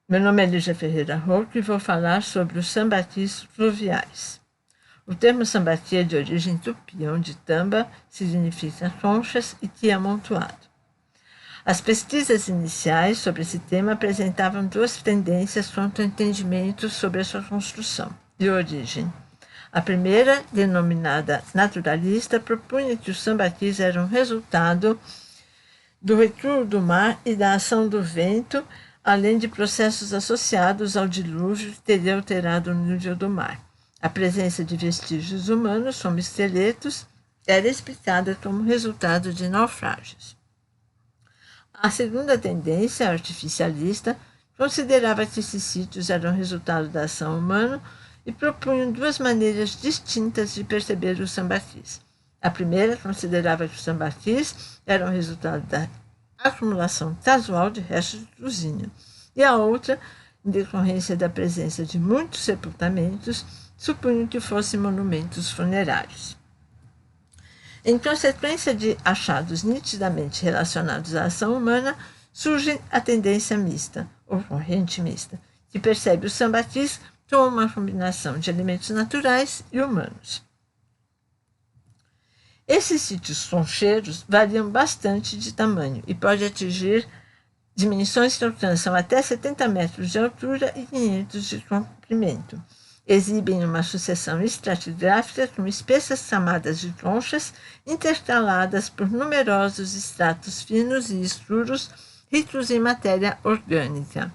Meu nome é Lígia Ferreira Rocco e vou falar sobre os sambatis fluviais. O termo sambati é de origem tupi, onde tamba significa conchas e ti amontoado. As pesquisas iniciais sobre esse tema apresentavam duas tendências quanto ao entendimento sobre a sua construção e origem. A primeira, denominada naturalista, propunha que os sambatis eram resultado do recuo do mar e da ação do vento, além de processos associados ao dilúvio que teria alterado o nível do mar. A presença de vestígios humanos, como esqueletos, era explicada como resultado de naufrágios. A segunda tendência, artificialista, considerava que esses sítios eram resultado da ação humana e propunham duas maneiras distintas de perceber os sambatis. A primeira considerava que os sambatis eram resultado da acumulação casual de restos de cozinha, e a outra, em decorrência da presença de muitos sepultamentos, supunham que fossem monumentos funerários. Em consequência de achados nitidamente relacionados à ação humana, surge a tendência mista, ou corrente mista, que percebe os sambatis como uma combinação de elementos naturais e humanos. Esses sítios concheiros variam bastante de tamanho e podem atingir dimensões que alcançam até 70 metros de altura e 500 de comprimento. Exibem uma sucessão estratigráfica com espessas camadas de conchas intercaladas por numerosos estratos finos e escuros, ricos em matéria orgânica.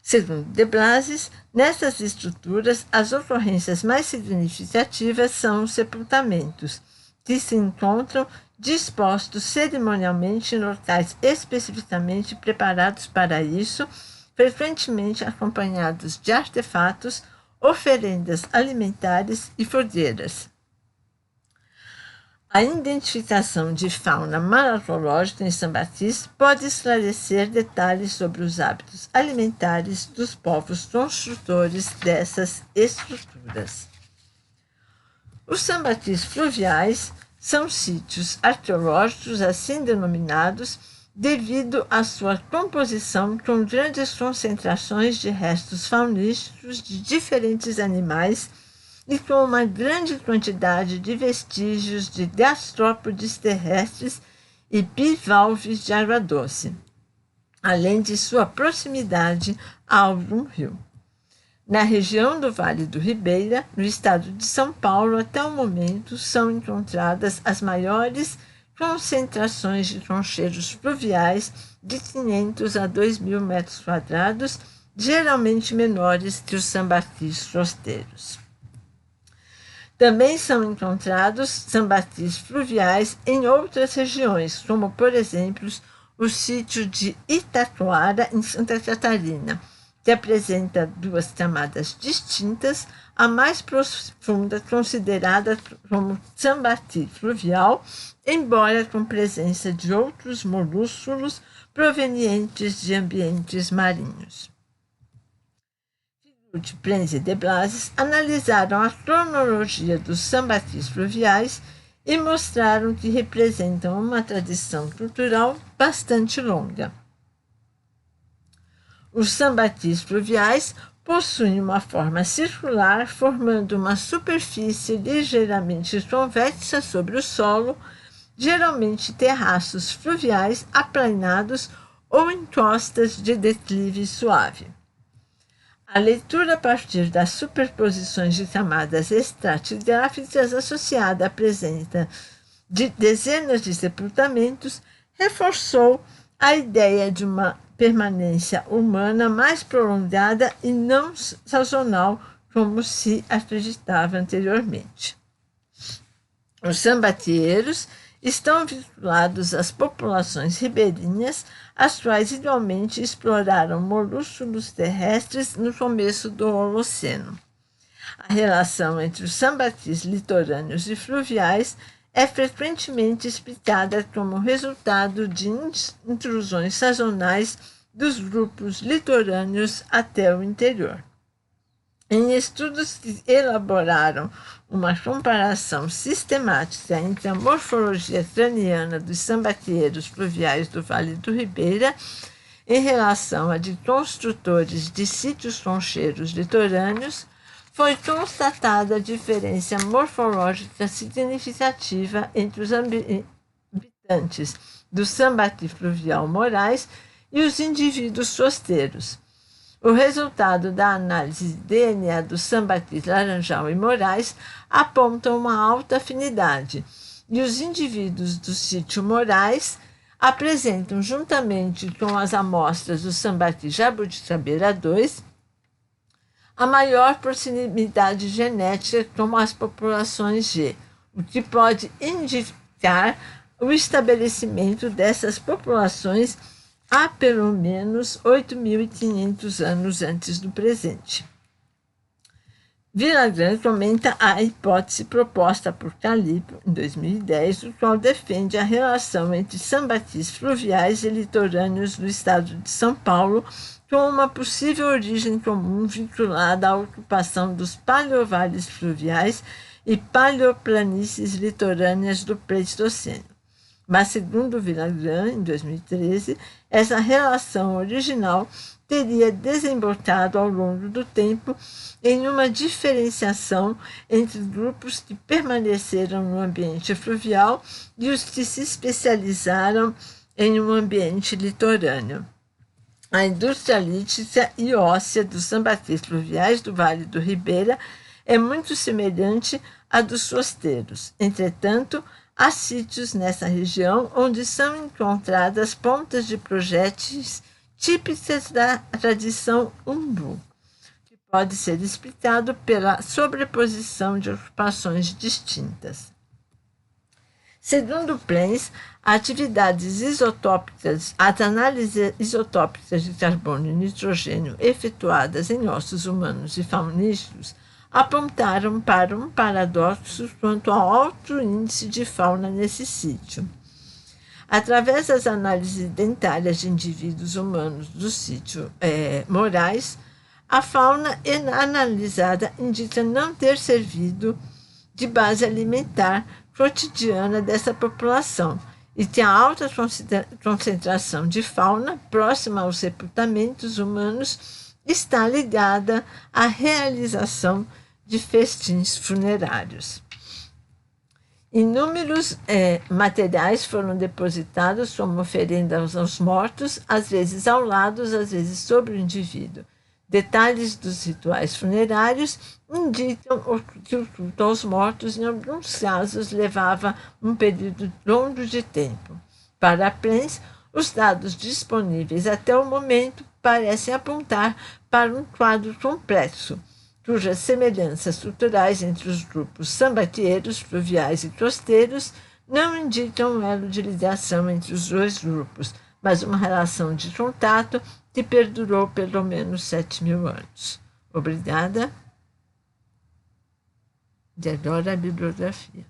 Segundo de Blasis, nessas estruturas, as ocorrências mais significativas são os sepultamentos, que se encontram dispostos cerimonialmente em locais especificamente preparados para isso, frequentemente acompanhados de artefatos, oferendas alimentares e fogueiras. A identificação de fauna malacológica em sambatis pode esclarecer detalhes sobre os hábitos alimentares dos povos construtores dessas estruturas. Os sambatis fluviais são sítios arqueológicos assim denominados devido à sua composição com grandes concentrações de restos faunísticos de diferentes animais e com uma grande quantidade de vestígios de gastrópodes terrestres e bivalves de água doce, além de sua proximidade a algum rio. Na região do Vale do Ribeira, no estado de São Paulo, até o momento, são encontradas as maiores concentrações de concheiros fluviais de 500 a 2.000 metros quadrados, geralmente menores que os sambatis costeiros. Também são encontrados sambatis fluviais em outras regiões, como, por exemplo, o sítio de Itacoara, em Santa Catarina, que apresenta duas camadas distintas, a mais profunda considerada como sambati fluvial, embora com presença de outros molúsculos provenientes de ambientes marinhos. De Prenz e de Blasis analisaram a cronologia dos sambatis fluviais e mostraram que representam uma tradição cultural bastante longa. Os sambatis fluviais possuem uma forma circular, formando uma superfície ligeiramente convexa sobre o solo, geralmente terraços fluviais aplainados ou em costas de declive suave. A leitura a partir das superposições de camadas estratigráficas associada à presença de dezenas de sepultamentos reforçou a ideia de uma permanência humana mais prolongada e não sazonal, como se acreditava anteriormente. Os sambatieiros estão vinculados às populações ribeirinhas, as quais igualmente exploraram molúsculos terrestres no começo do Holoceno. A relação entre os sambatis litorâneos e fluviais é frequentemente explicada como resultado de intrusões sazonais dos grupos litorâneos até o interior. Em estudos que elaboraram uma comparação sistemática entre a morfologia craniana dos sambatieiros fluviais do Vale do Ribeira em relação à de construtores de sítios concheiros litorâneos, foi constatada diferença morfológica significativa entre os habitantes do Sambaqui Fluvial Moraes e os indivíduos costeiros. O resultado da análise de DNA do Sambaqui Laranjal e Moraes aponta uma alta afinidade, e os indivíduos do sítio Moraes apresentam, juntamente com as amostras do Sambaqui Jabuticabeira II, a maior proximidade genética com as populações G, o que pode indicar o estabelecimento dessas populações há pelo menos 8.500 anos antes do presente. Villagrán comenta a hipótese proposta por Calipo em 2010, o qual defende a relação entre sambaquis fluviais e litorâneos do estado de São Paulo com uma possível origem comum vinculada à ocupação dos paleovales fluviais e paleoplanícies litorâneas do Pleistoceno. Mas, segundo Villagrán, em 2013, essa relação original teria desembocado ao longo do tempo em uma diferenciação entre grupos que permaneceram no ambiente fluvial e os que se especializaram em um ambiente litorâneo. A indústria lítica e óssea dos sambaquis fluviais do Vale do Ribeira é muito semelhante à dos costeiros. Entretanto, há sítios nessa região onde são encontradas pontas de projéteis típicas da tradição umbu, que pode ser explicado pela sobreposição de ocupações distintas. Segundo Plens, as análises isotópicas de carbono e nitrogênio efetuadas em ossos humanos e fauníferos apontaram para um paradoxo quanto ao alto índice de fauna nesse sítio. Através das análises dentárias de indivíduos humanos do sítio Moraes, a fauna analisada indica não ter servido de base alimentar cotidiana dessa população e que a alta concentração de fauna próxima aos sepultamentos humanos está ligada à realização de festins funerários. Inúmeros materiais foram depositados como oferendas aos mortos, às vezes ao lado, às vezes sobre o indivíduo. Detalhes dos rituais funerários indicam que o culto aos mortos, em alguns casos, levava um período longo de tempo. Para Plens, os dados disponíveis até o momento parecem apontar para um quadro complexo, cujas semelhanças estruturais entre os grupos sambaqueiros, fluviais e costeiros não indicam um elo de ligação entre os dois grupos, mas uma relação de contato que perdurou pelo menos 7.000 anos. Obrigada. E agora a bibliografia.